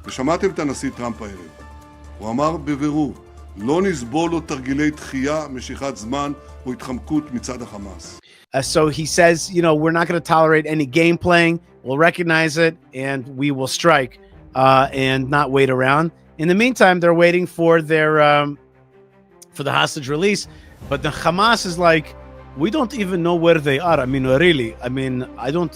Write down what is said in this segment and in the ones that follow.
ושמעתם את הנשיא טראמפ הערב. הוא אמר בבירור, לא נסבול לו תרגילי דחייה, משיכת זמן או התחמקות מצד החמאס. So he says, you know, we're not going to tolerate any game playing. We'll recognize it and we will strike and not wait around. In the meantime, they're waiting for their for the hostage release. But the Hamas is like, we don't even know where they are. I mean, really. I mean, I don't.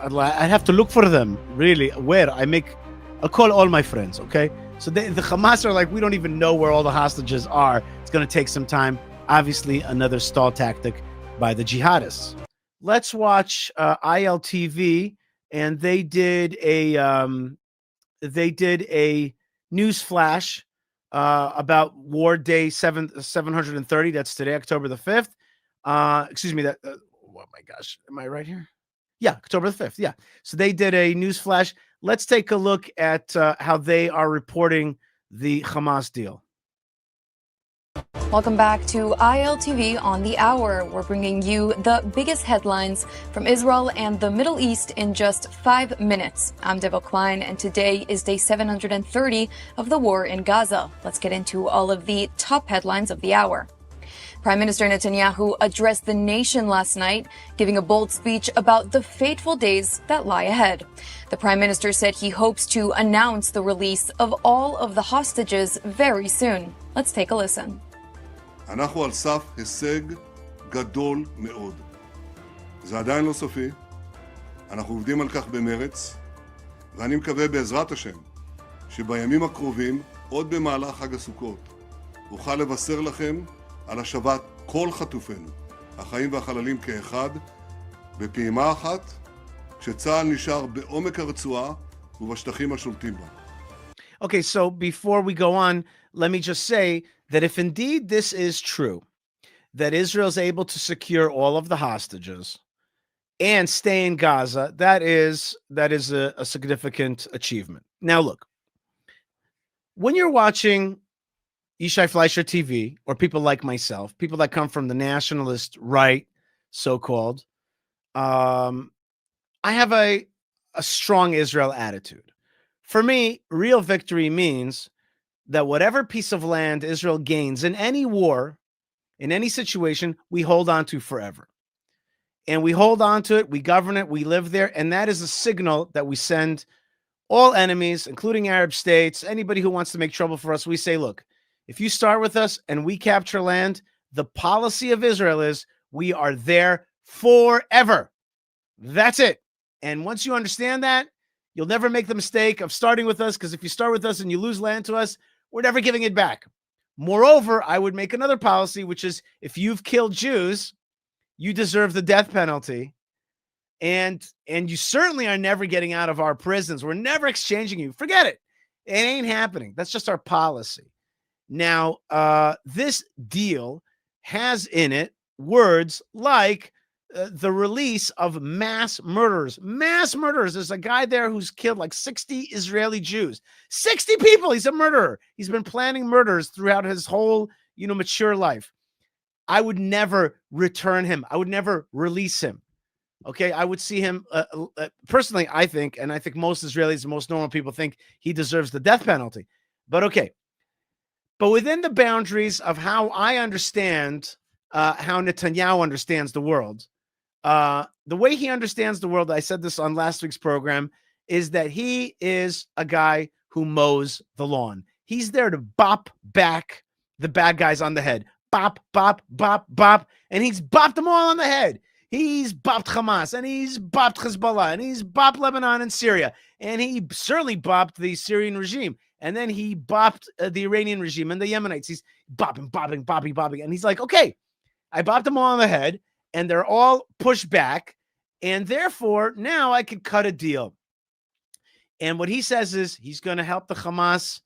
I have to look for them. Really, where? I'll call all my friends. Okay. So the Hamas are like, we don't even know where all the hostages are. It's going to take some time. Obviously, another stall tactic by the jihadists. Let's watch ILTV, and they did a news flash about War Day 730. That's today, October the 5th. Excuse me. Oh my gosh, am I right here? Yeah, October the 5th. Yeah. So they did a news flash. Let's take a look at how they are reporting the Hamas deal. Welcome back to ILTV on the Hour. We're bringing you the biggest headlines from Israel and the Middle East in just 5 minutes. I'm Deborah Klein, and today is day 730 of the war in Gaza. Let's get into all of the top headlines of the hour. Prime Minister Netanyahu addressed the nation last night, giving a bold speech about the fateful days that lie ahead. The Prime Minister said he hopes to announce the release of all of the hostages very soon. Let's take a listen. אנחנו על סף הישג גדול מאוד. זה עדיין לא סופי. אנחנו עובדים על כך במרץ, ואני מקווה בעזרת השם שבימים הקרובים, עוד במהלך חג הסוכות, אוכל לבשר לכם על השבת כל חטופינו, החיים והחללים כאחד, בפעימה אחת, כשצה"ל נשאר בעומק הרצועה ובשטחים השולטים בה. Okay, so before we go on, let me just say that if indeed this is true, that Israel is able to secure all of the hostages and stay in Gaza, that is a significant achievement. Now, look, when you're watching Yishai Fleisher TV, or people like myself, people that come from the nationalist right, so-called, I have a strong Israel attitude. For me, real victory means that whatever piece of land Israel gains in any war, in any situation, we hold on to forever. And we hold on to it, we govern it, we live there, and that is a signal that we send all enemies, including Arab states, anybody who wants to make trouble for us. We say, look, if you start with us and we capture land, the policy of Israel is we are there forever. That's it. And once you understand that, you'll never make the mistake of starting with us, because if you start with us and you lose land to us, we're never giving it back. Moreover, I would make another policy, which is if you've killed Jews, you deserve the death penalty. And you certainly are never getting out of our prisons. We're never exchanging you. Forget it. It ain't happening. That's just our policy. Now, this deal has in it words like the release of mass murderers. Mass murderers. There's a guy there who's killed like 60 Israeli Jews. 60 people. He's a murderer. He's been planning murders throughout his whole, mature life. I would never return him. I would never release him. Okay, I would see him personally, I think, and I think most Israelis, most normal people think he deserves the death penalty. But okay. But within the boundaries of how I understand how Netanyahu understands the world, the way he understands the world, I said this on last week's program, is that he is a guy who mows the lawn. He's there to bop back the bad guys on the head. Bop, bop, bop, bop. And he's bopped them all on the head. He's bopped Hamas, and he's bopped Hezbollah, and he's bopped Lebanon and Syria. And he certainly bopped the Syrian regime. And then he bopped the Iranian regime and the Yemenites. He's bopping, bopping. And he's like, okay, I bopped them all on the head, and they're all pushed back. And therefore, now I can cut a deal. And what he says is he's going to help the Hamas.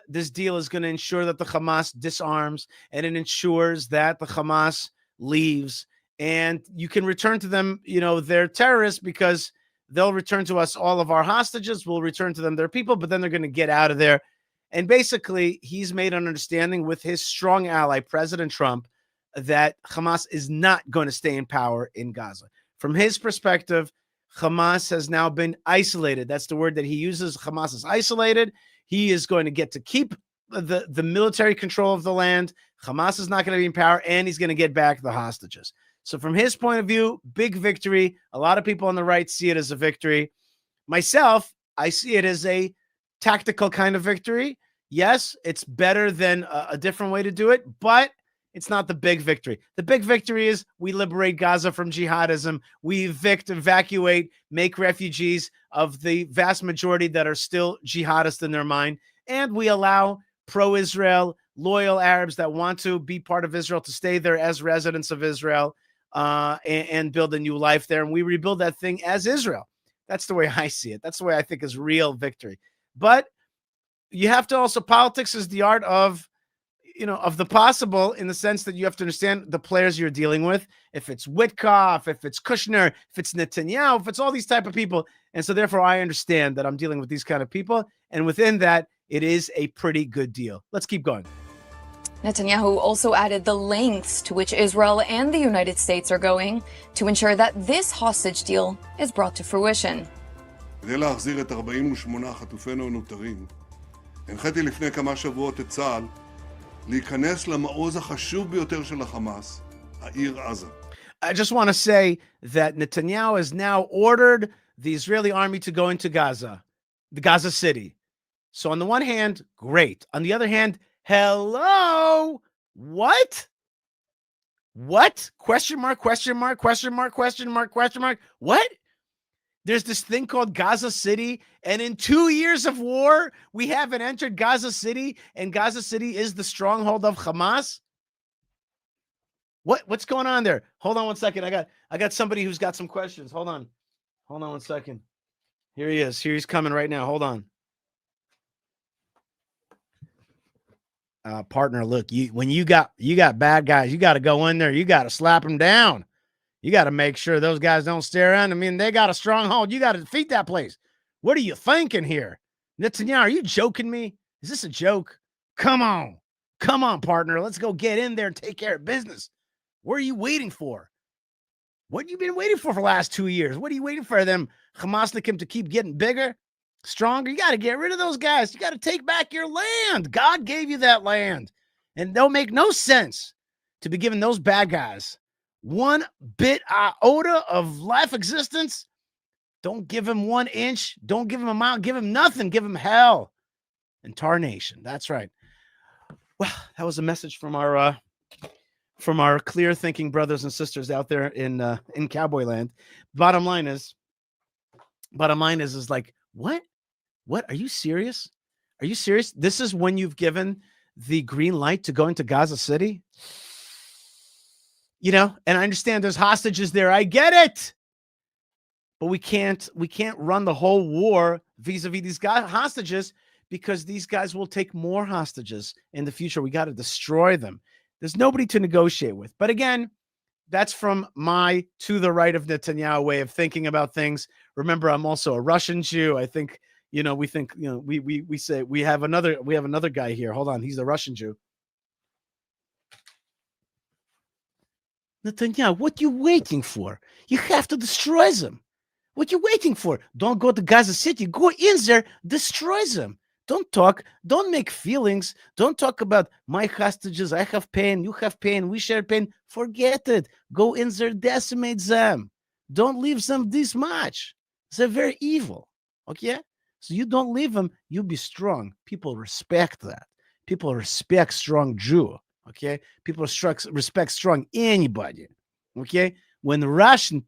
This deal is going to ensure that the Hamas disarms, and it ensures that the Hamas leaves. And you can return to them, they're terrorists, because they'll return to us all of our hostages. We'll return to them their people, but then they're going to get out of there. And basically, he's made an understanding with his strong ally, President Trump, that Hamas is not going to stay in power in Gaza. From his perspective, Hamas has now been isolated. That's the word that he uses. Hamas is isolated. He is going to get to keep the military control of the land. Hamas is not going to be in power, and he's going to get back the hostages. So from his point of view, big victory. A lot of people on the right see it as a victory. Myself, I see it as a tactical kind of victory. Yes, it's better than a different way to do it, but it's not the big victory. The big victory is we liberate Gaza from jihadism. We evacuate, make refugees of the vast majority that are still jihadist in their mind. And we allow pro-Israel, loyal Arabs that want to be part of Israel to stay there as residents of Israel and build a new life there. And we rebuild that thing as Israel. That's the way I see it. That's the way I think is real victory. But you have to also, politics is the art of the possible, in the sense that you have to understand the players you're dealing with. If it's Witkoff, if it's Kushner, if it's Netanyahu, if it's all these type of people. And so therefore I understand that I'm dealing with these kind of people. And within that, it is a pretty good deal. Let's keep going. Netanyahu also added the lengths to which Israel and the United States are going to ensure that this hostage deal is brought to fruition. כדי להחזיר את 48 חטופינו הנותרים, הנחיתי לפני כמה שבועות את צה"ל להיכנס למעוז החשוב ביותר של החמאס, העיר עזה. I just want to say that Netanyahu has now ordered the Israeli army to go into Gaza, the Gaza city. So on the one hand, great. On the other hand, hello? What? What? Question mark, question mark, question mark, question mark, question mark. What? There's this thing called Gaza City, and in 2 years of war, we haven't entered Gaza City, and Gaza City is the stronghold of Hamas. What's going on there? Hold on one second. I got somebody who's got some questions. Hold on one second. Here he is. Here he's coming right now. Hold on. Partner, look, when you got bad guys, you got to go in there. You got to slap them down. You got to make sure those guys don't stay around. I mean, they got a stronghold. You got to defeat that place. What are you thinking here? Netanyahu, are you joking me? Is this a joke? Come on. Come on, partner. Let's go get in there and take care of business. What are you waiting for? What have you been waiting for the last 2 years? What are you waiting for them Hamasnikim to keep getting bigger, stronger? You got to get rid of those guys. You got to take back your land. God gave you that land. And they'll make no sense to be giving those bad guys one bit iota of life existence. Don't give him 1 inch. Don't give him a mile. Give him nothing. Give him hell and tarnation. That's right. Well, that was a message from our clear thinking brothers and sisters out there in cowboy land. Bottom line is like, what? Are you serious? Are you serious? This is when you've given the green light to go into Gaza City? And I understand there's hostages there. I get it. But we can't run the whole war vis-a-vis these guys hostages, because these guys will take more hostages in the future. We got to destroy them. There's nobody to negotiate with. But again, that's from my to the right of Netanyahu way of thinking about things. Remember, I'm also a Russian Jew. I think, we say we have another guy here. Hold on. He's the Russian Jew. Netanyahu, what you waiting for? You have to destroy them. What you waiting for? Don't go to Gaza City. Go in there, destroy them. Don't talk. Don't make feelings. Don't talk about my hostages. I have pain. You have pain. We share pain. Forget it. Go in there, decimate them. Don't leave them this much. They're very evil. Okay? So you don't leave them. You be strong. People respect that. People respect strong Jew. Okay? People respect strong anybody. Okay? When the Russian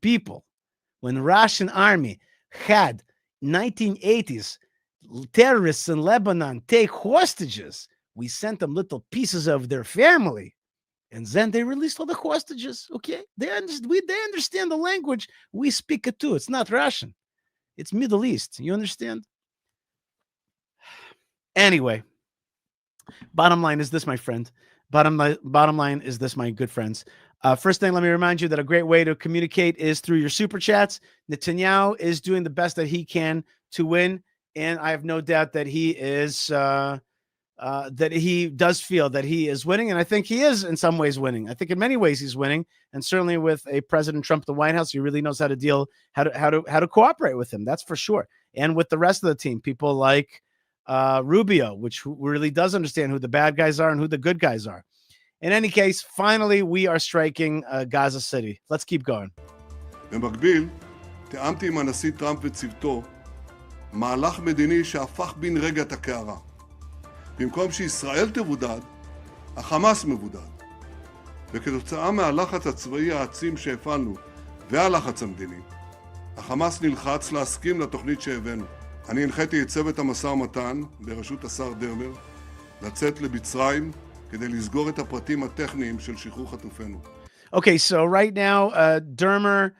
army had 1980s terrorists in Lebanon take hostages, we sent them little pieces of their family, and then they released all the hostages. Okay, they understand the language. We speak it too. It's not Russian, it's Middle East. You understand? Anyway, bottom line is this, my friend. Bottom line is this, my good friends. First thing, let me remind you that a great way to communicate is through your super chats. Netanyahu is doing the best that he can to win, and I have no doubt that he is that he does feel that he is winning, and I think he is in some ways winning. I think in many ways he's winning, and certainly with a President Trump at the White House, he really knows how to cooperate with him. That's for sure, and with the rest of the team, people like Rubio, which really does understand who the bad guys are and who the good guys are. In any case, finally, we are striking Gaza City. Let's keep going. במקביל, תיאמתי עם הנשיא טראמפ וצוותו מהלך מדיני שהפך בן רגע את הקערה. במקום שישראל תבודד, החמאס מבודד. וכתוצאה מהלחץ הצבאי העצים שהפעלנו והלחץ המדיני, החמאס נלחץ להסכים לתוכנית שהבאנו. אני הנחיתי את צוות המשא ומתן בראשות השר דרמר לצאת למצרים כדי לסגור את הפרטים הטכניים של שחרור חטופינו. Okay, so right now, Dermer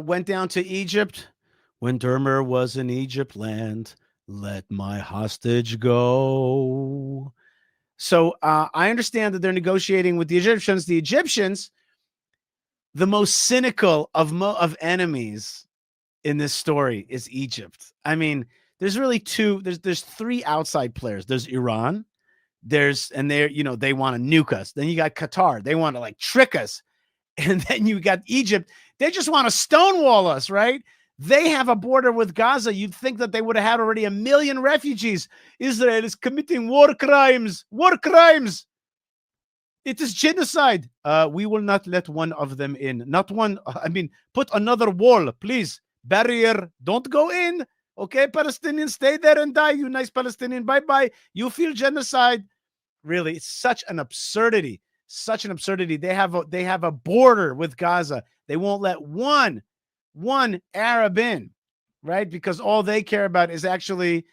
went down to Egypt. When Dermer was in Egypt land, let my hostage go. So I understand that they're negotiating with the Egyptians. The Egyptians, the most cynical of enemies in this story is Egypt. I mean, there's really there's three outside players. There's Iran, they want to nuke us. Then you got Qatar, they want to like trick us. And then you got Egypt, they just want to stonewall us, right? They have a border with Gaza. You'd think that they would have had already 1 million refugees. Israel is committing war crimes. War crimes. It is genocide. We will not let one of them in. Not one. I mean, put another wall, please. Barrier. Don't go in. Okay, Palestinians, stay there and die. You nice Palestinian. Bye-bye. You feel genocide. Really, it's such an absurdity. Such an absurdity. They have a border with Gaza. They won't let one Arab in, right? Because all they care about is actually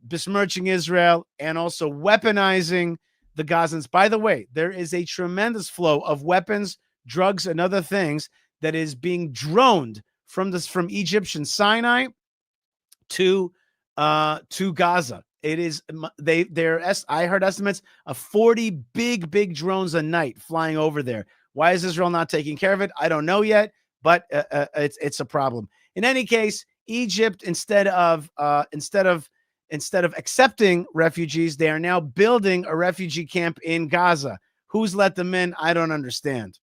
besmirching Israel and also weaponizing the Gazans. By the way, there is a tremendous flow of weapons, drugs, and other things that is being droned from Egyptian Sinai to Gaza. It is I heard estimates of 40 big drones a night flying over there. Why is Israel not taking care of it? I don't know yet, but it's a problem. In any case, Egypt, instead of accepting refugees, they are now building a refugee camp in Gaza. Who's let them in? I don't understand.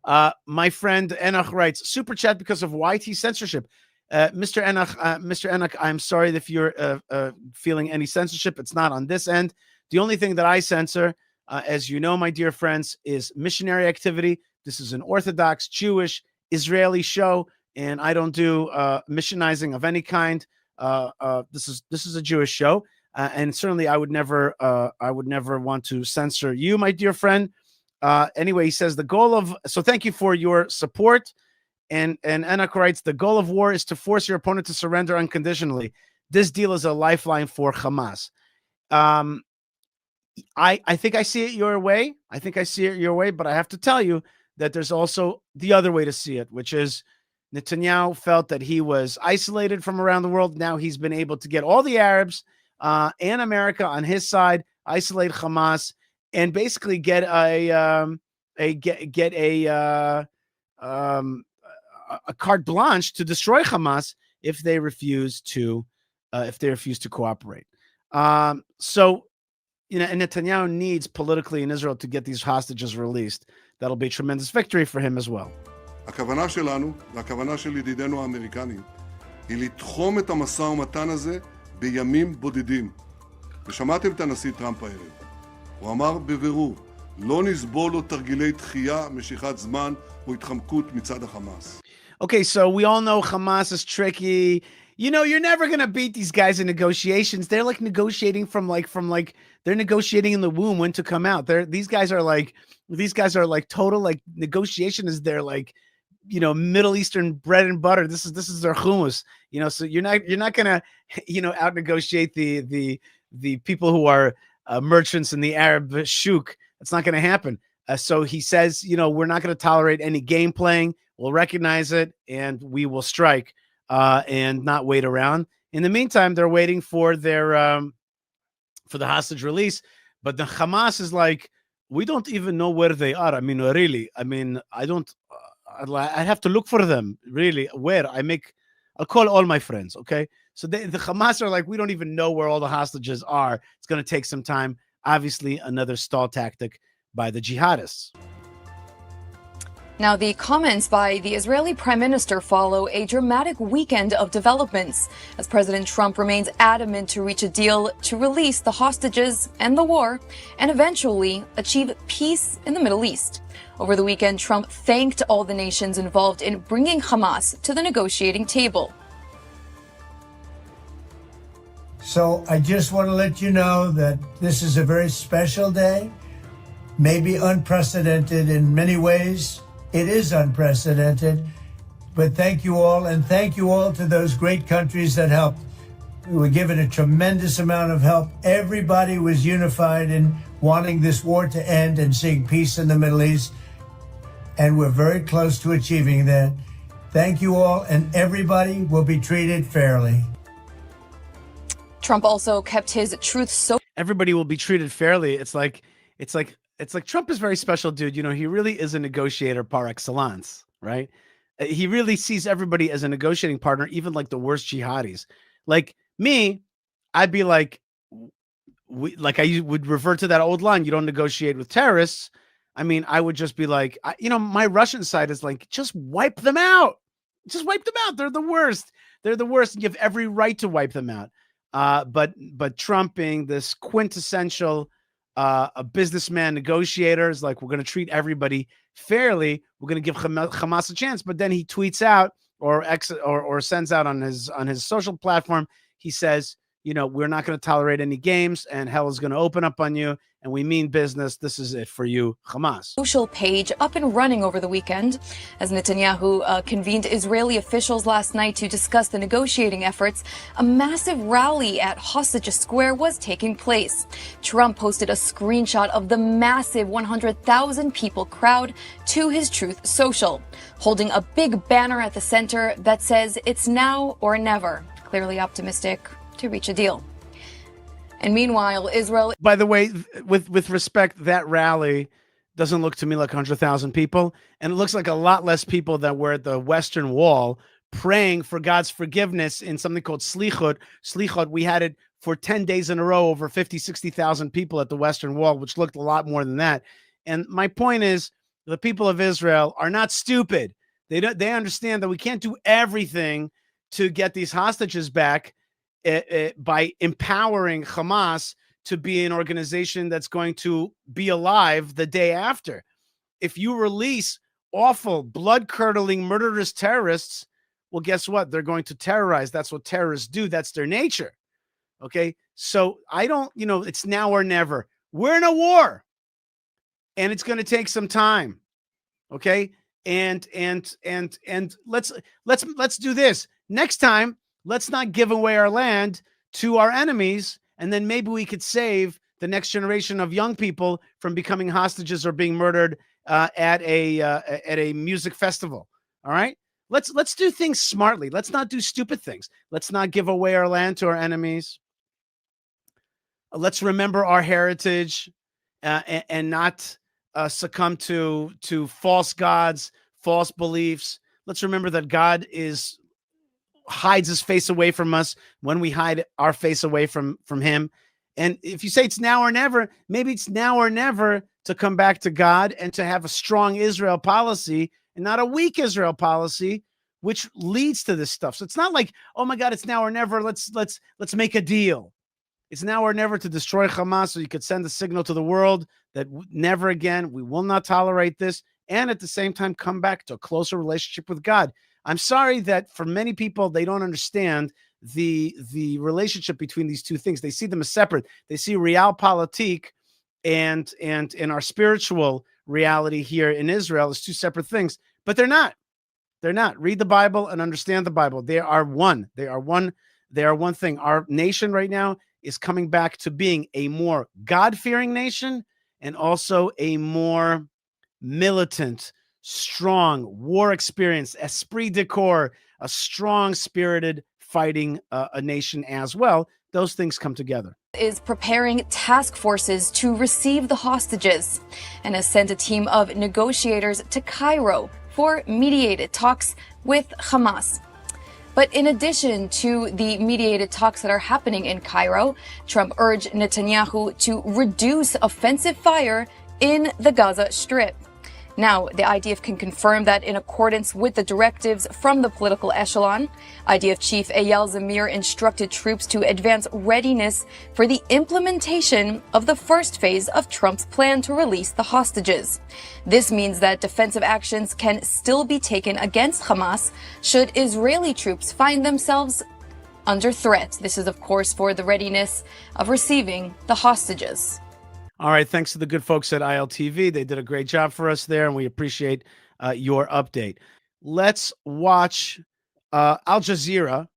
My friend Enoch writes, super chat because of YT censorship. Mr. Enoch, I'm sorry if you're feeling any censorship. It's not on this end. The only thing that I censor, as you know, my dear friends, is missionary activity. This is an Orthodox, Jewish, Israeli show, and I don't do missionizing of any kind. This is a Jewish show, and certainly I would never want to censor you, my dear friend. Anyway, he says so thank you for your support. And Enoch writes, the goal of war is to force your opponent to surrender unconditionally. This deal is a lifeline for Hamas. I think I see it your way. But I have to tell you that there's also the other way to see it, which is Netanyahu felt that he was isolated from around the world. Now he's been able to get all the Arabs and America on his side, isolate Hamas, and basically get a carte blanche to destroy Hamas if they refuse to cooperate. So, and Netanyahu needs politically in Israel to get these hostages released. That'll be a tremendous victory for him as well. הכוונה שלנו, והכוונה של ידידינו האמריקנים, היא לתחום את המשא ומתן הזה בימים בודדים. ושמעתם את הנשיא טראמפ הערב. הוא אמר בבירור, לא נסבול לו תרגילי דחייה, משיכת זמן או התחמקות מצד החמאס. Okay, so we all know Hamas is tricky. You're never going to beat these guys in negotiations. They're like negotiating from they're negotiating in the womb when to come out. These guys are like total like negotiation is their like, Middle Eastern bread and butter. This is their hummus, so you're not going to, out negotiate the people who are merchants in the Arab shuk. It's not going to happen. So he says, we're not going to tolerate any game playing. We'll recognize it and we will strike and not wait around. In the meantime, they're waiting for their for the hostage release. But the Hamas is like, we don't even know where they are. I mean, really. I mean, I don't. I have to look for them. Really, where I'll call all my friends. Okay, So the Hamas are like, we don't even know where all the hostages are. It's going to take some time. Obviously, another stall tactic by the jihadists. Now, the comments by the Israeli Prime Minister follow a dramatic weekend of developments, as President Trump remains adamant to reach a deal to release the hostages and the war, and eventually achieve peace in the Middle East. Over the weekend, Trump thanked all the nations involved in bringing Hamas to the negotiating table. So I just want to let you know that this is a very special day, maybe unprecedented in many ways. It is unprecedented, but thank you all, and thank you all to those great countries that helped. We were given a tremendous amount of help. Everybody was unified in wanting this war to end and seeing peace in the Middle East, and we're very close to achieving that. Thank you all, and everybody will be treated fairly. Trump also kept his truth so. Everybody will be treated fairly. It's like Trump is very special, dude. You know, he really is a negotiator par excellence, right? He really sees everybody as a negotiating partner, even like the worst jihadis. Like me, I'd be like, I would revert to that old line: you don't negotiate with terrorists. I mean, I would just be like, my Russian side is like, just wipe them out. Just wipe them out. They're the worst. They're the worst. You have every right to wipe them out. But Trump being this quintessential a businessman negotiator is like, we're going to treat everybody fairly. We're going to give Hamas a chance. But then he tweets out or sends out on his social platform. He says, we're not going to tolerate any games, and hell is going to open up on you. And we mean business. This is it for you, Hamas. Social page up and running over the weekend, as Netanyahu convened Israeli officials last night to discuss the negotiating efforts. A massive rally at Hostages Square was taking place. Trump posted a screenshot of the massive 100,000 people crowd to his Truth Social, holding a big banner at the center that says, "It's now or never," clearly optimistic to reach a deal. And meanwhile, Israel... By the way, with respect, that rally doesn't look to me like 100,000 people. And it looks like a lot less people that were at the Western Wall praying for God's forgiveness in something called Slichot. Slichot, we had it for 10 days in a row, over 50, 60,000 people at the Western Wall, which looked a lot more than that. And my point is, the people of Israel are not stupid. They understand that we can't do everything to get these hostages back by empowering Hamas to be an organization that's going to be alive the day after. If you release awful, blood-curdling, murderous terrorists, well, guess what? They're going to terrorize. That's what terrorists do. That's their nature. Okay? So I don't, it's now or never. We're in a war, and it's going to take some time. Okay? And let's do this. Next time, let's not give away our land to our enemies, and then maybe we could save the next generation of young people from becoming hostages or being murdered at a music festival. All right, let's do things smartly. Let's not do stupid things. Let's not give away our land to our enemies. Let's remember our heritage and not succumb to false gods, false beliefs. Let's remember that God hides his face away from us when we hide our face away from him. And if you say it's now or never, maybe it's now or never to come back to God and to have a strong Israel policy and not a weak Israel policy, which leads to this stuff. So it's not like, oh my God, it's now or never. Let's make a deal. It's now or never to destroy Hamas, so you could send a signal to the world that never again, we will not tolerate this. And at the same time, come back to a closer relationship with God. I'm sorry that for many people, they don't understand the relationship between these two things. They see them as separate. They see realpolitik and our spiritual reality here in Israel as two separate things, but they're not. They're not. Read the Bible and understand the Bible. They are one. They are one. They are one thing. Our nation right now is coming back to being a more God-fearing nation and also a more militant, strong, war experience, esprit de corps, a strong, spirited, fighting a nation as well. Those things come together. Is preparing task forces to receive the hostages and has sent a team of negotiators to Cairo for mediated talks with Hamas. But in addition to the mediated talks that are happening in Cairo, Trump urged Netanyahu to reduce offensive fire in the Gaza Strip. Now, the IDF can confirm that in accordance with the directives from the political echelon, IDF Chief Eyal Zamir instructed troops to advance readiness for the implementation of the first phase of Trump's plan to release the hostages. This means that defensive actions can still be taken against Hamas should Israeli troops find themselves under threat. This is, of course, for the readiness of receiving the hostages. All right. Thanks to the good folks at ILTV. They did a great job for us there, and we appreciate your update. Let's watch Al Jazeera,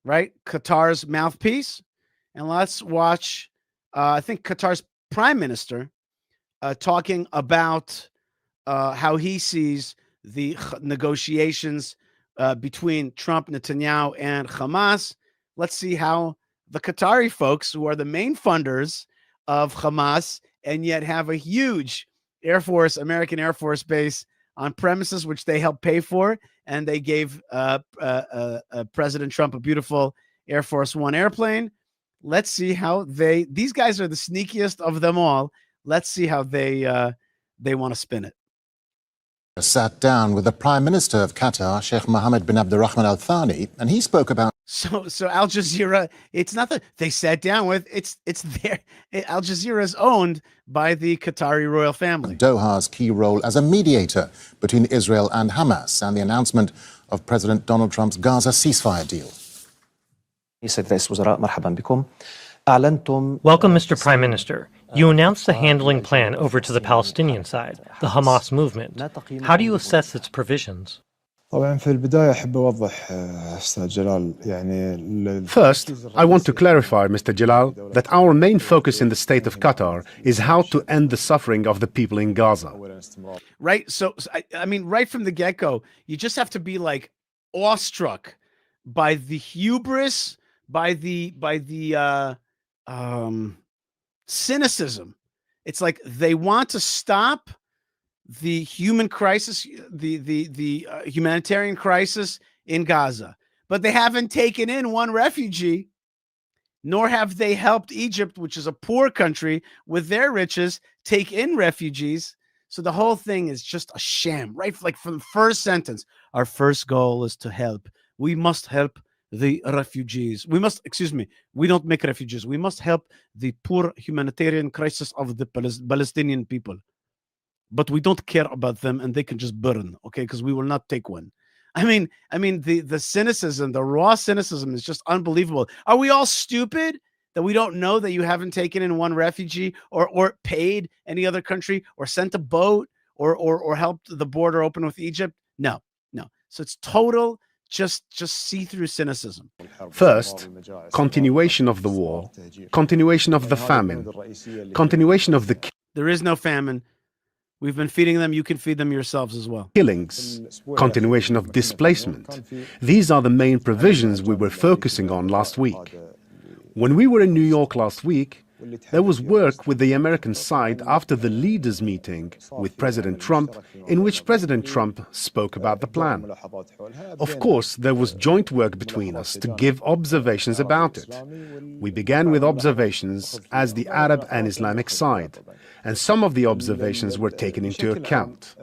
right? Qatar's mouthpiece. And let's watch, I think, Qatar's prime minister talking about how he sees the negotiations between Trump, Netanyahu, and Hamas. Let's see how the Qatari folks, who are the main funders of Hamas and yet have a huge Air Force, American Air Force base on premises, which they helped pay for. And they gave President Trump a beautiful Air Force One airplane. Let's see how these guys are the sneakiest of them all. Let's see how they want to spin it. Sat down with the Prime Minister of Qatar, Sheikh Mohammed bin Abdulrahman Al Thani, and he spoke about. So Al Jazeera, it's not that they sat down with, it's there. Al Jazeera is owned by the Qatari royal family. Doha's key role as a mediator between Israel and Hamas and the announcement of President Donald Trump's Gaza ceasefire deal. Welcome, Mr. Prime Minister. You announced the handling plan over to the Palestinian side, the Hamas movement. How do you assess its provisions? First, I want to clarify, Mr. Jalal, that our main focus in the state of Qatar is how to end the suffering of the people in Gaza. Right? So I mean, right from the get-go, you just have to be like awestruck by the hubris, by the cynicism. It's like they want to stop the human crisis, the humanitarian crisis in Gaza, but they haven't taken in one refugee, nor have they helped Egypt, which is a poor country, with their riches, take in refugees. So the whole thing is just a sham, right? Like from the first sentence, our first goal is to help. We must help the refugees. We don't make refugees. We must help the poor humanitarian crisis of the Palestinian people. But we don't care about them, and they can just burn, okay? Because we will not take one. I mean, the cynicism, the raw cynicism is just unbelievable. Are we all stupid that we don't know that you haven't taken in one refugee or paid any other country or sent a boat or helped the border open with Egypt? No. So it's total just see-through cynicism. First, continuation of the war, continuation of the famine, continuation of the There is no famine. We've been feeding them. You can feed them yourselves as well. killings, continuation of displacement. These are the main provisions we were focusing on last week. When we were in New York last week, there was work with the American side after the leaders' meeting with President Trump, in which President Trump spoke about the plan. Of course, there was joint work between us to give observations about it. We began with observations as the Arab and Islamic side, and some of the observations were taken into account.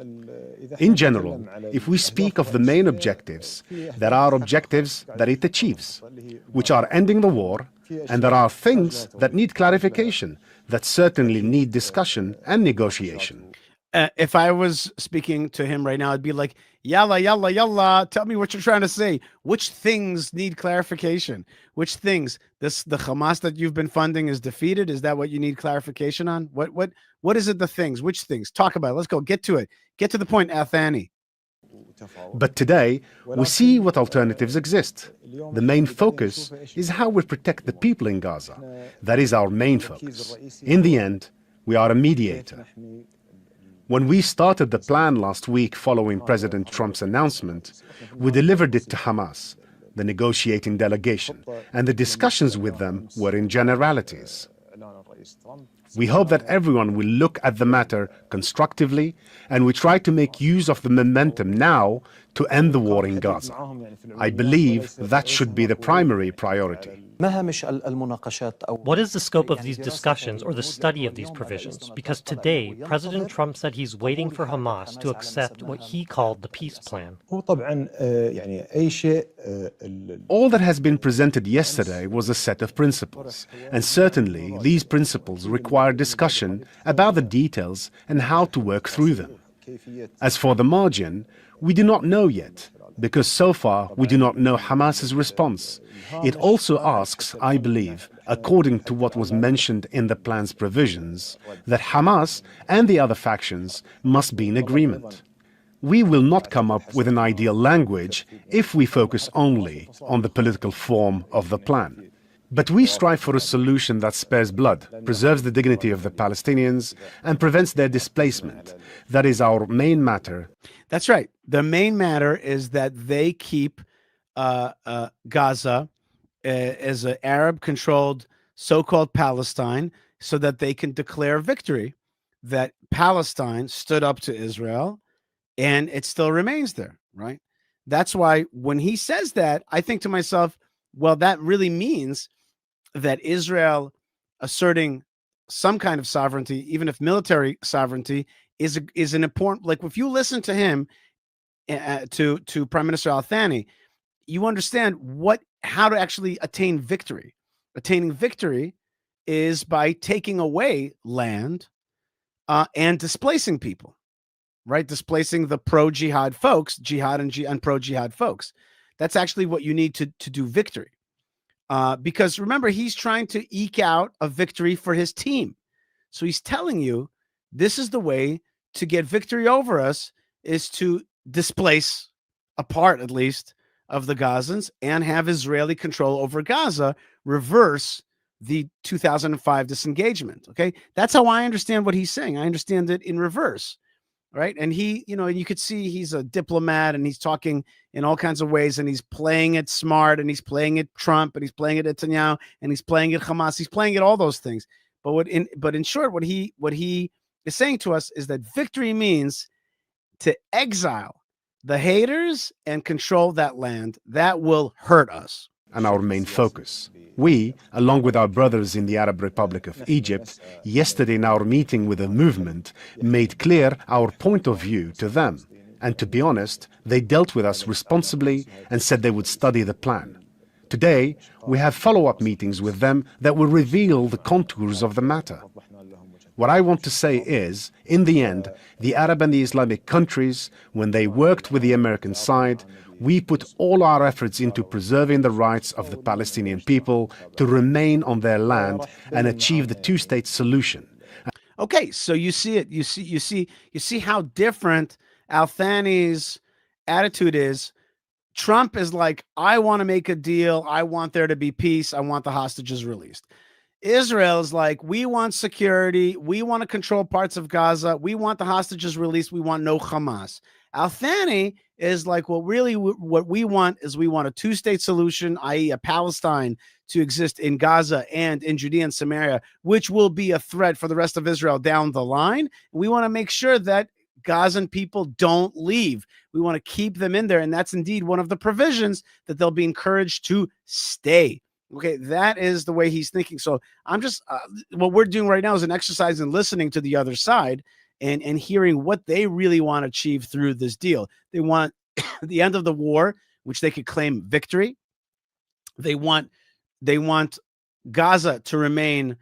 In general, if we speak of the main objectives, there are objectives that it achieves, which are ending the war, and there are things that need clarification, that certainly need discussion and negotiation. If I was speaking to him right now, I'd be like, yalla, yalla, yalla, tell me what you're trying to say. Which things need clarification? Which things? The Hamas that you've been funding is defeated? Is that what you need clarification on? What is it, the things? Which things? Talk about it. Let's go. Get to it. Get to the point, Athani. But today, we see what alternatives exist. The main focus is how we protect the people in Gaza. That is our main focus. In the end, we are a mediator. When we started the plan last week following President Trump's announcement, we delivered it to Hamas, the negotiating delegation, and the discussions with them were in generalities. We hope that everyone will look at the matter constructively, and we try to make use of the momentum now to end the war in Gaza. I believe that should be the primary priority. What is the scope of these discussions or the study of these provisions? Because today, President Trump said he's waiting for Hamas to accept what he called the peace plan. All that has been presented yesterday was a set of principles, and certainly these principles require discussion about the details and how to work through them. As for the margin, we do not know yet, because so far we do not know Hamas's response. It also asks, I believe, according to what was mentioned in the plan's provisions, that Hamas and the other factions must be in agreement. We will not come up with an ideal language if we focus only on the political form of the plan. But we strive for a solution that spares blood, preserves the dignity of the Palestinians, and prevents their displacement. That is our main matter. That's right. The main matter is that they keep Gaza as an Arab-controlled so-called Palestine so that they can declare victory, that Palestine stood up to Israel, and it still remains there, right? That's why when he says that, I think to myself, well, that really means that Israel asserting some kind of sovereignty, even if military sovereignty, is an important. Like if you listen to him, to Prime Minister Al-Thani, you understand how to actually attain victory. Attaining victory is by taking away land and displacing people, right? Displacing the pro-jihad folks, jihad and pro-jihad folks. That's actually what you need to do victory. Because remember, he's trying to eke out a victory for his team. So he's telling you this is the way to get victory over us, is to displace a part, at least, of the Gazans and have Israeli control over Gaza, reverse the 2005 disengagement. Okay, that's how I understand what he's saying. I understand it in reverse, right? And he, and you could see he's a diplomat and he's talking in all kinds of ways, and he's playing it smart, and he's playing it Trump, and he's playing it Netanyahu, and he's playing it Hamas. He's playing it all those things. But in short, what he is saying to us is that victory means to exile the haters and control that land. That will hurt us. And our main focus. We, along with our brothers in the Arab Republic of Egypt, yesterday in our meeting with the movement, made clear our point of view to them. And to be honest, they dealt with us responsibly and said they would study the plan. Today, we have follow-up meetings with them that will reveal the contours of the matter. What I want to say is, in the end, the Arab and the Islamic countries, when they worked with the American side, we put all our efforts into preserving the rights of the Palestinian people to remain on their land and achieve the two-state solution. Okay, so you see it. You see how different Al-Thani's attitude is. Trump is like, I want to make a deal. I want there to be peace. I want the hostages released. Israel is like, we want security. We want to control parts of Gaza. We want the hostages released. We want no Hamas. Al-Thani is like, well, really what we want is we want a two-state solution, i.e. a Palestine to exist in Gaza and in Judea and Samaria, which will be a threat for the rest of Israel down the line. We want to make sure that Gazan people don't leave. We want to keep them in there. And that's indeed one of the provisions, that they'll be encouraged to stay. Okay, that is the way he's thinking. So I'm just, what we're doing right now is an exercise in listening to the other side and hearing what they really want to achieve through this deal. They want the end of the war, which they could claim victory. They want Gaza to remain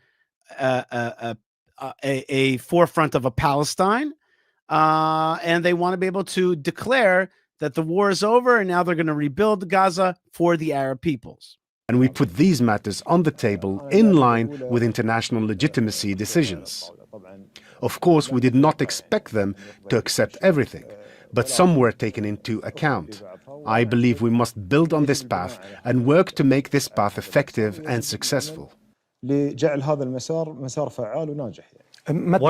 a forefront of a Palestine. And they want to be able to declare that the war is over and now they're going to rebuild Gaza for the Arab peoples. And we put these matters on the table in line with international legitimacy decisions. Of course, we did not expect them to accept everything, but some were taken into account. I believe we must build on this path and work to make this path effective and successful. What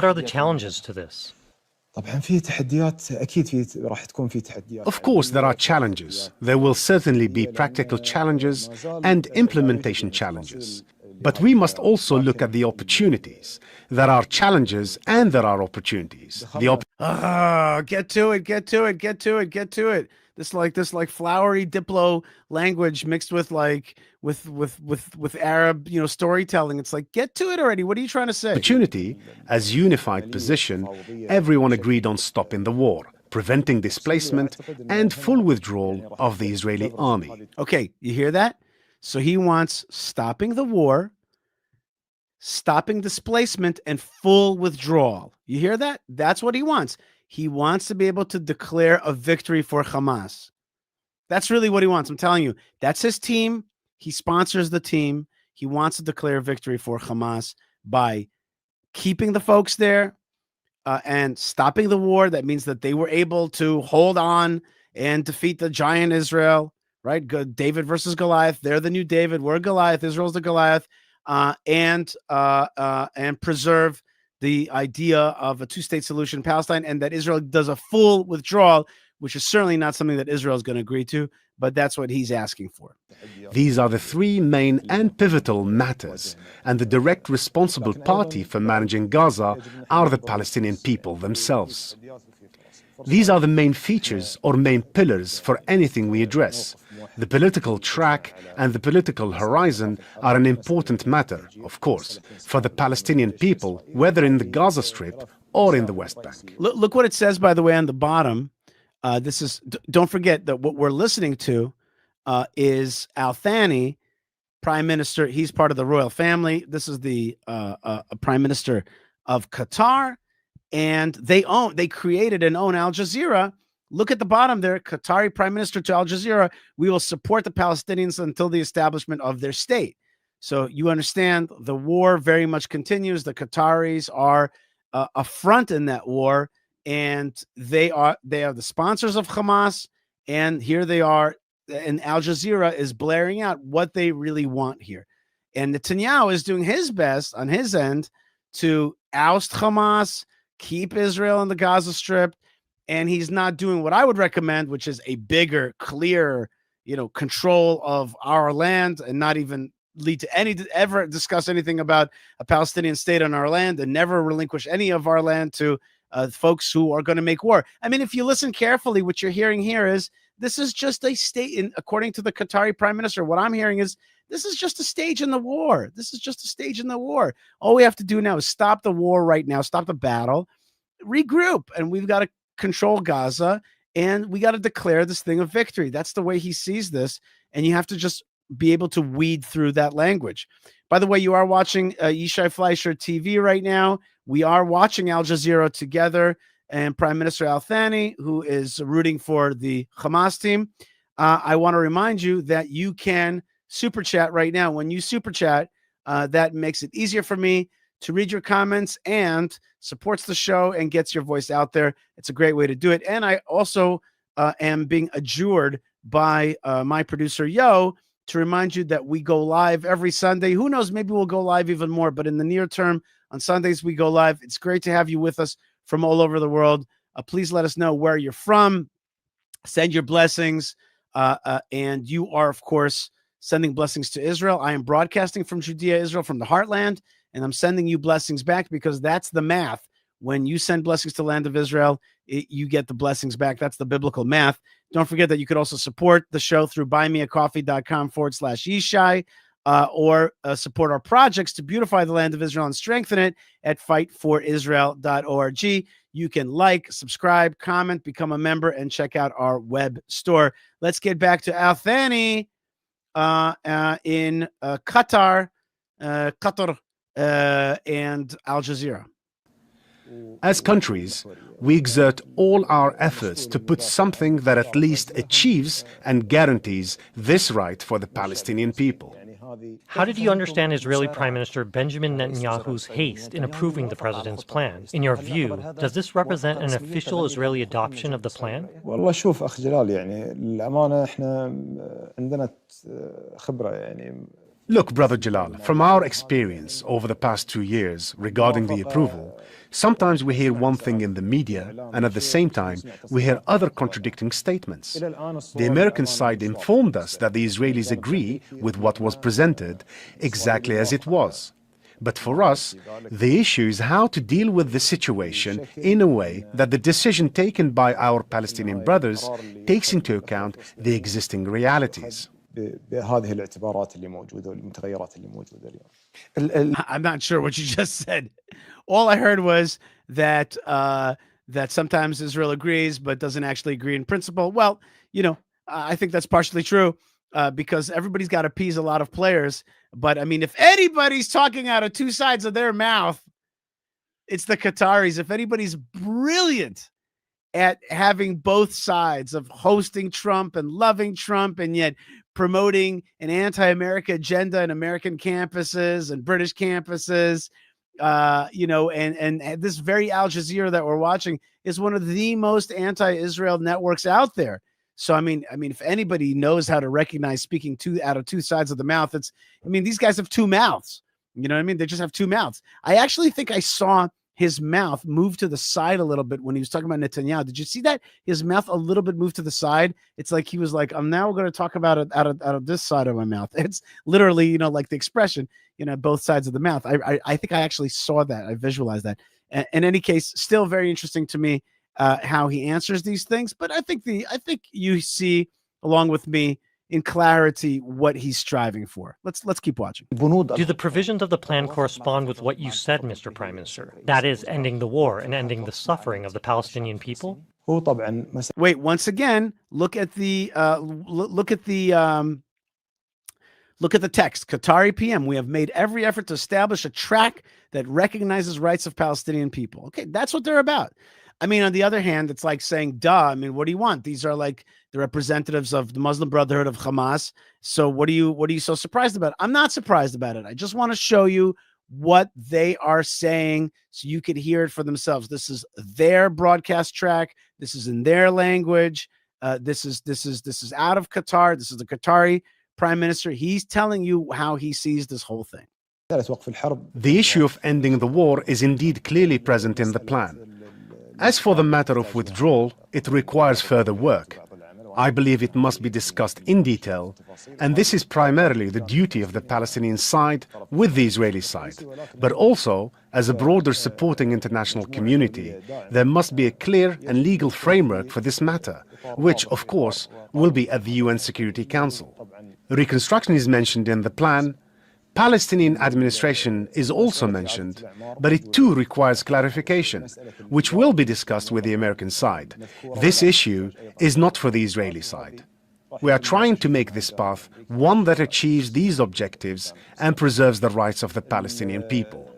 are the challenges to this? Of course, there are challenges. There will certainly be practical challenges and implementation challenges. But we must also look at the opportunities. There are challenges and there are opportunities. Get to it. This flowery Diplo language mixed with with Arab, storytelling. It's like, get to it already. What are you trying to say? Opportunity, as unified position, everyone agreed on stopping the war, preventing displacement, and full withdrawal of the Israeli army. Okay, you hear that? So he wants stopping the war, stopping displacement, and full withdrawal. You hear that? That's what he wants. He wants to be able to declare a victory for Hamas. That's really what he wants. I'm telling you, that's his team. He sponsors the team. He wants to declare victory for Hamas by keeping the folks there and stopping the war. That means that they were able to hold on and defeat the giant Israel, right? Good. David versus Goliath. They're the new David. We're Goliath. Israel's the Goliath. And preserve the idea of a two-state solution in Palestine, and that Israel does a full withdrawal, which is certainly not something that Israel is going to agree to, but that's what he's asking for. These are the three main and pivotal matters, and the direct responsible party for managing Gaza are the Palestinian people themselves. These are the main features or main pillars for anything we address. The political track and the political horizon are an important matter, of course, for the Palestinian people, whether in the Gaza Strip or in the West Bank. Look what it says, by the way, on the bottom. Don't forget that what we're listening to is Al Thani, Prime Minister. He's part of the royal family. This is the Prime Minister of Qatar. And they created and own Al Jazeera. Look at the bottom there, Qatari Prime Minister to Al Jazeera. We will support the Palestinians until the establishment of their state. So you understand the war very much continues. The Qataris are a front in that war, and they are the sponsors of Hamas. And here they are, and Al Jazeera is blaring out what they really want here. And Netanyahu is doing his best on his end to oust Hamas, keep Israel in the Gaza Strip, and he's not doing what I would recommend, which is a bigger, clear, control of our land, and not even lead to ever discuss anything about a Palestinian state on our land, and never relinquish any of our land to folks who are going to make war. I mean, if you listen carefully, what you're hearing here is this is just a state, according to the Qatari Prime Minister, what I'm hearing is this is just a stage in the war. This is just a stage in the war. All we have to do now is stop the war right now, stop the battle, regroup, and we've got to control Gaza, and we got to declare this thing of victory. That's the way he sees this, and you have to just be able to weed through that language. By the way, you are watching Yishai Fleisher TV right now. We are watching Al Jazeera together, and Prime Minister Al Thani, who is rooting for the Hamas team. I want to remind you that you can super chat right now. When you super chat, that makes it easier for me to read your comments and supports the show and gets your voice out there. It's a great way to do it. And I also am being adjured by my producer, Yo, to remind you that we go live every Sunday. Who knows, maybe we'll go live even more, but in the near term, on Sundays, we go live. It's great to have you with us from all over the world. Please let us know where you're from. Send your blessings. And you are, of course, sending blessings to Israel. I am broadcasting from Judea, Israel, from the heartland, and I'm sending you blessings back because that's the math. When you send blessings to the land of Israel, you get the blessings back. That's the biblical math. Don't forget that you could also support the show through buymeacoffee.com/Yishai, or support our projects to beautify the land of Israel and strengthen it at fightforisrael.org. You can like, subscribe, comment, become a member, and check out our web store. Let's get back to Al Thani in Qatar, and Al Jazeera. As countries, we exert all our efforts to put something that at least achieves and guarantees this right for the Palestinian people. How did you understand Israeli Prime Minister Benjamin Netanyahu's haste in approving the president's plan? In your view, does this represent an official Israeli adoption of the plan? والله شوف أخ جلال يعني الأمانة إحنا عندنا خبرة يعني Look, Brother Jalal, from our experience over the past 2 years regarding the approval, sometimes we hear one thing in the media, and at the same time, we hear other contradicting statements. The American side informed us that the Israelis agree with what was presented exactly as it was. But for us, the issue is how to deal with the situation in a way that the decision taken by our Palestinian brothers takes into account the existing realities. I'm not sure what you just said. All I heard was that that sometimes Israel agrees but doesn't actually agree in principle. Well, I think that's partially true because everybody's got to appease a lot of players. But I mean, if anybody's talking out of two sides of their mouth, it's the Qataris. If anybody's brilliant at having both sides of hosting Trump and loving Trump and yet promoting an anti-America agenda in American campuses and British campuses, and this very Al Jazeera that we're watching is one of the most anti-Israel networks out there. So, I mean, if anybody knows how to recognize speaking out of two sides of the mouth, these guys have two mouths. You know what I mean? They just have two mouths. I actually think I saw his mouth move to the side a little bit when he was talking about Netanyahu. Did you see that? His mouth a little bit moved to the side. It's like he was like, I'm now going to talk about it out of this side of my mouth. It's literally, like the expression, both sides of the mouth. I think I actually saw that. I visualized that. In any case, still very interesting to me how he answers these things. But I think you see, along with me, in clarity what he's striving for. Let's keep watching. Do the provisions of the plan correspond with what you said, Mr. Prime Minister? That is, ending the war and ending the suffering of the Palestinian people? Wait, once again, look at the text. Qatari PM, we have made every effort to establish a track that recognizes rights of Palestinian people. Okay, that's what they're about. I mean, on the other hand, it's like saying, duh, I mean, what do you want? These are like the representatives of the Muslim Brotherhood of Hamas. So what are you so surprised about? I'm not surprised about it. I just want to show you what they are saying so you could hear it for themselves. This is their broadcast track. This is in their language. This is out of Qatar. This is the Qatari Prime Minister. He's telling you how he sees this whole thing. The issue of ending the war is indeed clearly present in the plan. As for the matter of withdrawal, it requires further work. I believe it must be discussed in detail, and this is primarily the duty of the Palestinian side with the Israeli side. But also, as a broader supporting international community, there must be a clear and legal framework for this matter, which, of course, will be at the UN Security Council. Reconstruction is mentioned in the plan. Palestinian administration is also mentioned, but it too requires clarification, which will be discussed with the American side. This issue is not for the Israeli side. We are trying to make this path one that achieves these objectives and preserves the rights of the Palestinian people.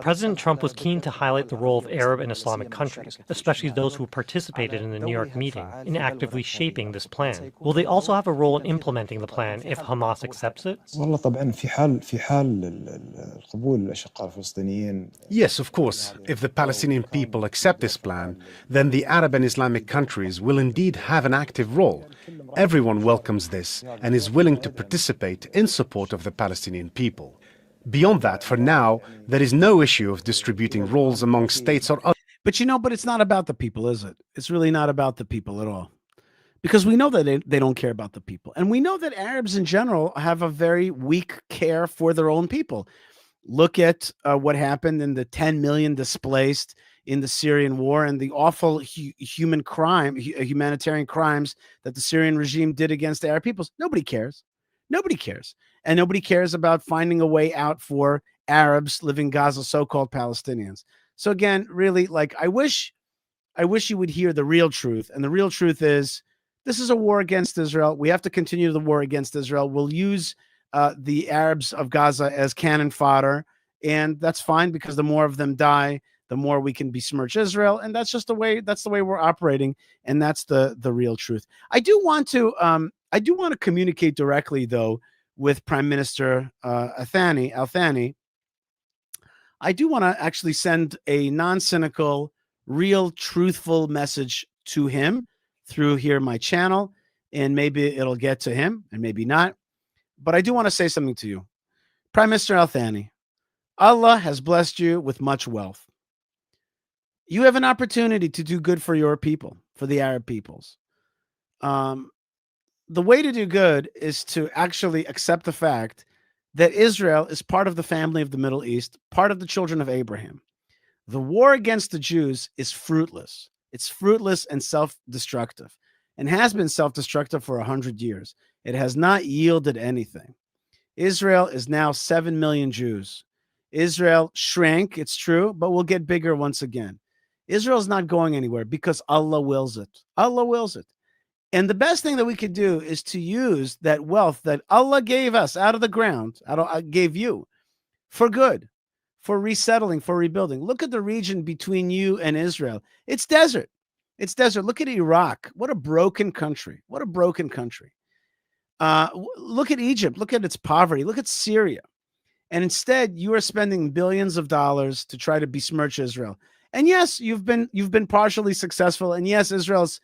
President Trump was keen to highlight the role of Arab and Islamic countries, especially those who participated in the New York meeting, in actively shaping this plan. Will they also have a role in implementing the plan if Hamas accepts it? Yes, of course. If the Palestinian people accept this plan, then the Arab and Islamic countries will indeed have an active role. Everyone welcomes this and is willing to participate in support of the Palestinian people. Beyond that, for now, there is no issue of distributing roles among states or others. But it's not about the people, is it? It's really not about the people at all. Because we know that they don't care about the people. And we know that Arabs in general have a very weak care for their own people. Look at what happened in the 10 million displaced in the Syrian war and the awful humanitarian crimes that the Syrian regime did against the Arab peoples. Nobody cares. Nobody cares. And nobody cares about finding a way out for Arabs living in Gaza, so-called Palestinians. So again, really, I wish you would hear the real truth. And the real truth is this is a war against Israel. We have to continue the war against Israel. We'll use the Arabs of Gaza as cannon fodder. And that's fine because the more of them die, the more we can besmirch Israel. And that's just the way we're operating. And that's the real truth. I do want to communicate directly, though, with Prime Minister Al-Thani. I do want to actually send a non-cynical, real, truthful message to him through my channel, and maybe it'll get to him and maybe not. But I do want to say something to you. Prime Minister Al-Thani, Allah has blessed you with much wealth. You have an opportunity to do good for your people, for the Arab peoples. The way to do good is to actually accept the fact that Israel is part of the family of the Middle East, part of the children of Abraham. The war against the Jews is fruitless. It's fruitless and self-destructive, and has been self-destructive for 100 years. It has not yielded anything. Israel is now 7 million Jews. Israel shrank, it's true, but will get bigger once again. Israel is not going anywhere because Allah wills it. Allah wills it. And the best thing that we could do is to use that wealth that Allah gave us out of the ground, gave you, for good, for resettling, for rebuilding. Look at the region between you and Israel. It's desert. It's desert. Look at Iraq. What a broken country. What a broken country. Look at Egypt. Look at its poverty. Look at Syria. And instead, you are spending billions of dollars to try to besmirch Israel. And yes, you've been partially successful. And yes, Israel's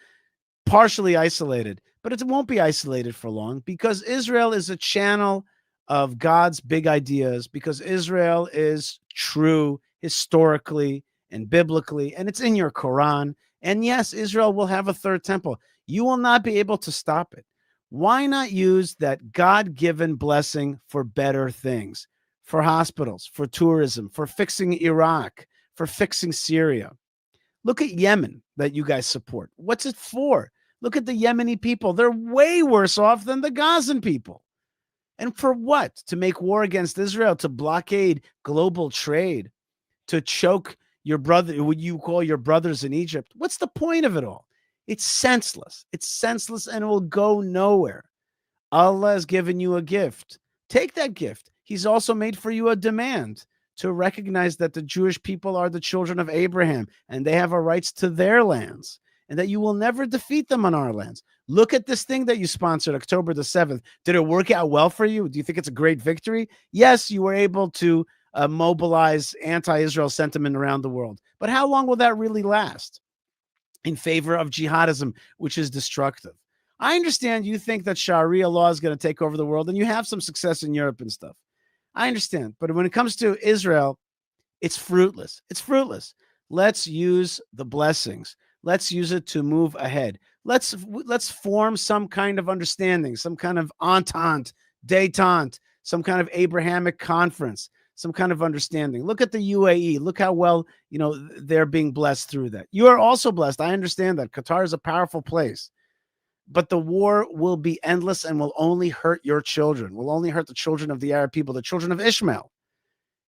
partially isolated, but it won't be isolated for long, because Israel is a channel of God's big ideas, because Israel is true historically and biblically, and it's in your Quran. And yes, Israel will have a third temple. You will not be able to stop it. Why not use that God-given blessing for better things, for hospitals, for tourism, for fixing Iraq, for fixing Syria? Look at Yemen that you guys support. What's it for? Look at the Yemeni people. They're way worse off than the Gazan people. And for what? To make war against Israel, to blockade global trade, to choke your brother, what you call your brothers in Egypt. What's the point of it all? It's senseless. It's senseless, and it will go nowhere. Allah has given you a gift. Take that gift. He's also made for you a demand to recognize that the Jewish people are the children of Abraham, and they have a rights to their lands, and that you will never defeat them on our lands. Look at this thing that you sponsored October the 7th. Did it work out well for you? Do you think it's a great victory? Yes, you were able to mobilize anti-Israel sentiment around the world. But how long will that really last in favor of jihadism, which is destructive? I understand you think that Sharia law is going to take over the world, and you have some success in Europe and stuff. I understand. But when it comes to Israel, it's fruitless. It's fruitless. Let's use the blessings. Let's use it to move ahead. Let's form some kind of understanding, some kind of entente, détente, some kind of Abrahamic conference, some kind of understanding. Look at the UAE. Look how well, they're being blessed through that. You are also blessed. I understand that. Qatar is a powerful place. But the war will be endless and will only hurt your children, will only hurt the children of the Arab people, the children of Ishmael.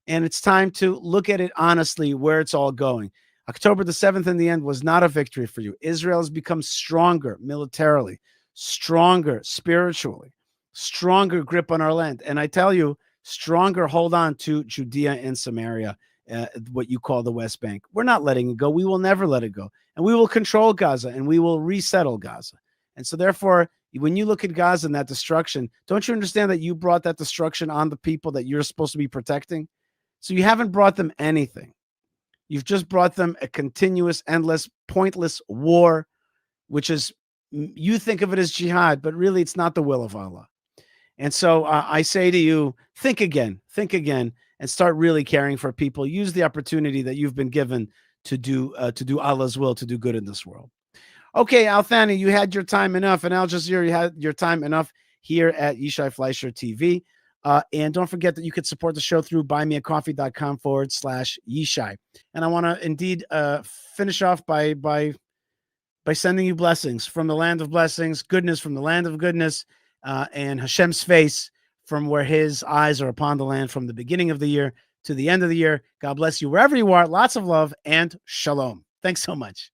And it's time to look at it honestly, where it's all going. October the 7th in the end was not a victory for you. Israel has become stronger militarily, stronger spiritually, stronger grip on our land. And I tell you, stronger hold on to Judea and Samaria, what you call the West Bank. We're not letting it go. We will never let it go. And we will control Gaza, and we will resettle Gaza. And so therefore, when you look at Gaza and that destruction, don't you understand that you brought that destruction on the people that you're supposed to be protecting? So you haven't brought them anything. You've just brought them a continuous, endless, pointless war, which is, you think of it as jihad, but really it's not the will of Allah. And so I say to you, think again, and start really caring for people. Use the opportunity that you've been given to do Allah's will, to do good in this world. Okay, Al-Thani, you had your time enough, and Al Jazeera, you had your time enough here at Yishai Fleisher TV. And don't forget that you could support the show through buymeacoffee.com/Yishai. And I want to indeed finish off by sending you blessings from the land of blessings, goodness from the land of goodness, and Hashem's face from where his eyes are upon the land from the beginning of the year to the end of the year. God bless you wherever you are. Lots of love and shalom. Thanks so much.